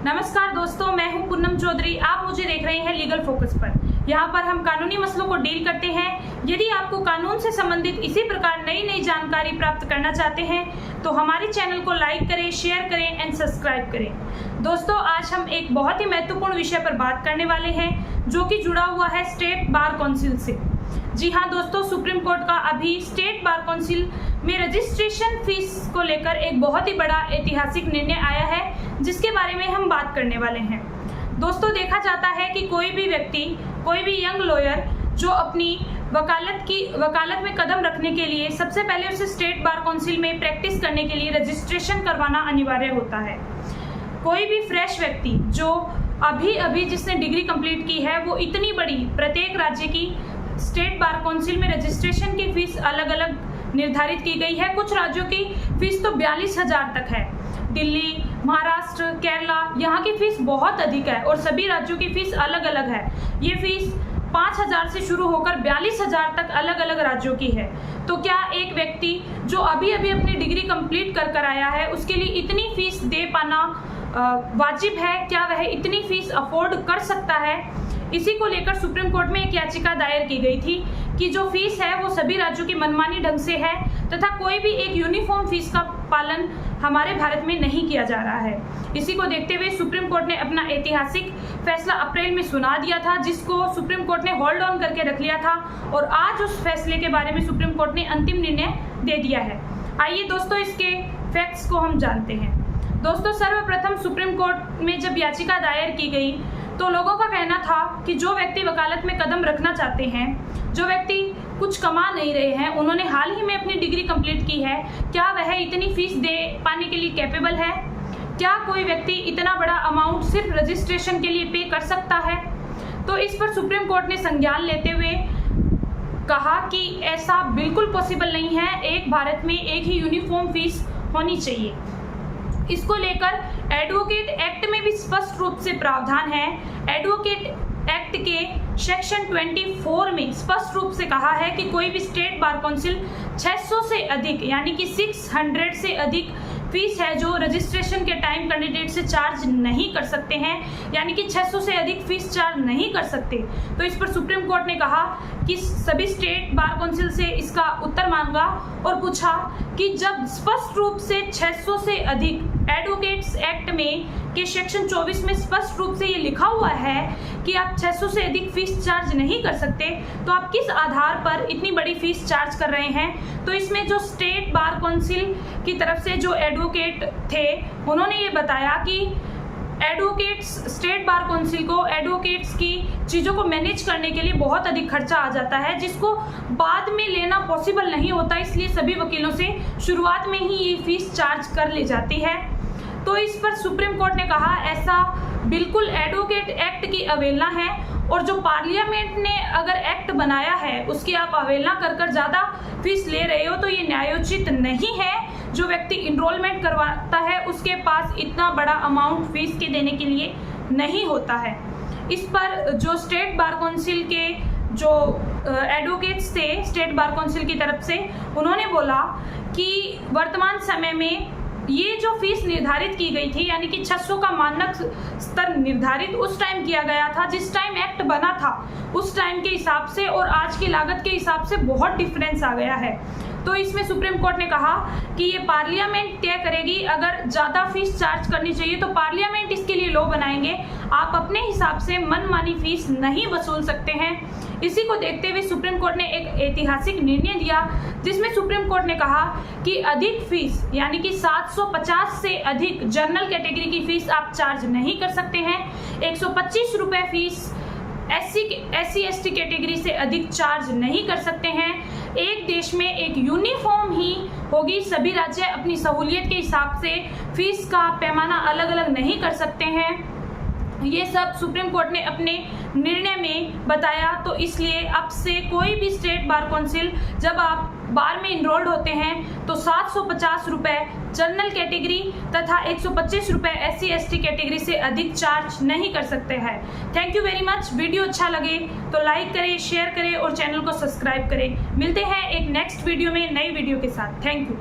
नमस्कार दोस्तों, मैं हूं पूनम चौधरी। आप मुझे देख रहे हैं लीगल फोकस पर। यहां पर हम कानूनी मसलों को डील करते हैं। यदि आपको कानून से संबंधित इसी प्रकार नई नई जानकारी प्राप्त करना चाहते हैं तो हमारे चैनल को लाइक करें, शेयर करें एंड सब्सक्राइब करें। दोस्तों, आज हम एक बहुत ही महत्वपूर्ण विषय पर बात करने वाले हैं जो कि जुड़ा हुआ है स्टेट बार काउंसिल से। जी हाँ दोस्तों, सुप्रीम कोर्ट का अभी स्टेट बार काउंसिल में रजिस्ट्रेशन फीस को लेकर एक बहुत ही बड़ा ऐतिहासिक निर्णय आया है, जिसके बारे में हम बात करने वाले हैं। दोस्तों, देखा जाता है कि कोई भी व्यक्ति, कोई भी यंग लॉयर जो अपनी वकालत में कदम रखने के लिए सबसे पहले उसे स्टेट बार काउंसिल में प्रैक्टिस करने के लिए रजिस्ट्रेशन करवाना अनिवार्य होता है। कोई भी फ्रेश व्यक्ति जो अभी जिसने डिग्री कंप्लीट की है, वो इतनी बड़ी प्रत्येक राज्य की स्टेट बार काउंसिल में रजिस्ट्रेशन की फीस अलग अलग निर्धारित की गई है। कुछ राज्यों की फीस तो 42,000 तक है। दिल्ली, महाराष्ट्र, केरला, यहाँ की फीस बहुत अधिक है और सभी राज्यों की फीस अलग अलग है। ये फीस 5,000 से शुरू होकर 42,000 तक अलग अलग राज्यों की है। तो क्या एक व्यक्ति जो अभी अपनी डिग्री कंप्लीट कर आया है, उसके लिए इतनी फीस दे पाना वाजिब है? क्या वह इतनी फीस अफोर्ड कर सकता है? इसी को लेकर सुप्रीम कोर्ट में एक याचिका दायर की गई थी कि जो फीस है वो सभी राज्यों की मनमानी ढंग से है तथा कोई भी एक यूनिफॉर्म फीस का पालन हमारे भारत में नहीं किया जा रहा है। इसी को देखते हुए सुप्रीम कोर्ट ने अपना ऐतिहासिक फैसला अप्रैल में सुना दिया था, जिसको सुप्रीम कोर्ट ने होल्ड ऑन करके रख लिया था और आज उस फैसले के बारे में सुप्रीम कोर्ट ने अंतिम निर्णय दे दिया है। आइए दोस्तों, इसके फैक्ट्स को हम जानते हैं। दोस्तों, सर्वप्रथम सुप्रीम कोर्ट में जब याचिका दायर की गई तो लोगों का कहना था कि जो व्यक्ति वकालत में कदम रखना चाहते हैं, जो व्यक्ति कुछ कमा नहीं रहे हैं, उन्होंने हाल ही में अपनी डिग्री कंप्लीट की है, क्या वह इतनी फीस दे पाने के लिए कैपेबल है? क्या कोई व्यक्ति इतना बड़ा अमाउंट सिर्फ रजिस्ट्रेशन के लिए पे कर सकता है? तो इस पर सुप्रीम कोर्ट ने संज्ञान लेते हुए कहा कि ऐसा बिल्कुल पॉसिबल नहीं है। एक भारत में एक ही यूनिफॉर्म फीस होनी चाहिए। इसको लेकर एडवोकेट एक्ट में भी स्पष्ट रूप से प्रावधान है। एडवोकेट एक्ट के सेक्शन 24 में स्पष्ट रूप से कहा है कि कोई भी स्टेट बार काउंसिल 600 से अधिक यानी कि 600 से अधिक फीस है जो रजिस्ट्रेशन के टाइम कैंडिडेट से चार्ज नहीं कर सकते हैं, यानी कि 600 से अधिक फीस चार्ज नहीं कर सकते। तो इस पर सुप्रीम कोर्ट ने कहा कि सभी स्टेट बार काउंसिल से इसका उत्तर मांगा और पूछा कि जब स्पष्ट रूप से 600 से अधिक एडवोकेट्स एक्ट में के सेक्शन 24 में स्पष्ट रूप से ये लिखा हुआ है कि आप 600 से अधिक फीस चार्ज नहीं कर सकते, तो आप किस आधार पर इतनी बड़ी फीस चार्ज कर रहे हैं? तो इसमें जो स्टेट बार काउंसिल की तरफ से जो एडवोकेट थे, उन्होंने ये बताया कि एडवोकेट्स स्टेट बार काउंसिल को एडवोकेट्स की चीज़ों को मैनेज करने के लिए बहुत अधिक खर्चा आ जाता है, जिसको बाद में लेना पॉसिबल नहीं होता। इसलिए सभी वकीलों से शुरुआत में ही ये फीस चार्ज कर ली जाती है। तो इस पर सुप्रीम कोर्ट ने कहा ऐसा बिल्कुल एडवोकेट एक्ट की अवहेलना है और जो पार्लियामेंट ने अगर एक्ट बनाया है उसकी आप अवहेलना कर ज़्यादा फीस ले रहे हो, तो ये न्यायोचित नहीं है। जो व्यक्ति इनरोलमेंट करवाता है उसके पास इतना बड़ा अमाउंट फीस के देने के लिए नहीं होता है। इस पर जो स्टेट बार काउंसिल के जो एडवोकेट्स थे स्टेट बार काउंसिल की तरफ से, उन्होंने बोला कि वर्तमान समय में ये जो फीस निर्धारित की गई थी, यानी कि 600 का मानक स्तर निर्धारित उस टाइम किया गया था, जिस टाइम एक्ट बना था उस टाइम के हिसाब से और आज की लागत के हिसाब से बहुत डिफरेंस आ गया है। तो इसमें सुप्रीम कोर्ट ने कहा कि ये पार्लियामेंट तय करेगी। अगर ज़्यादा फीस चार्ज करनी चाहिए तो पार्लियामेंट इसके लिए लॉ बनाएंगे। आप अपने हिसाब से मनमानी फीस नहीं वसूल सकते हैं। इसी को देखते हुए सुप्रीम कोर्ट ने एक ऐतिहासिक निर्णय दिया, जिसमें सुप्रीम कोर्ट ने कहा कि अधिक फीस यानी कि 750 से अधिक जनरल कैटेगरी की फीस आप चार्ज नहीं कर सकते हैं। 125 रुपये फीस SC/ST कैटेगरी से अधिक चार्ज नहीं कर सकते हैं। एक देश में एक यूनिफॉर्म ही होगी, सभी राज्य अपनी सहूलियत के हिसाब से फीस का पैमाना अलग अलग नहीं कर सकते हैं। ये सब सुप्रीम कोर्ट ने अपने निर्णय में बताया। तो इसलिए अब से कोई भी स्टेट बार काउंसिल जब आप बार में इनरोल्ड होते हैं तो 750 रुपये जनरल कैटेगरी तथा 125 रुपये SC/ST कैटेगरी से अधिक चार्ज नहीं कर सकते हैं। Thank you very much. Video अच्छा लगे तो लाइक करें, शेयर करें और चैनल को सब्सक्राइब करें। मिलते हैं एक नेक्स्ट वीडियो में नई वीडियो के साथ। Thank you.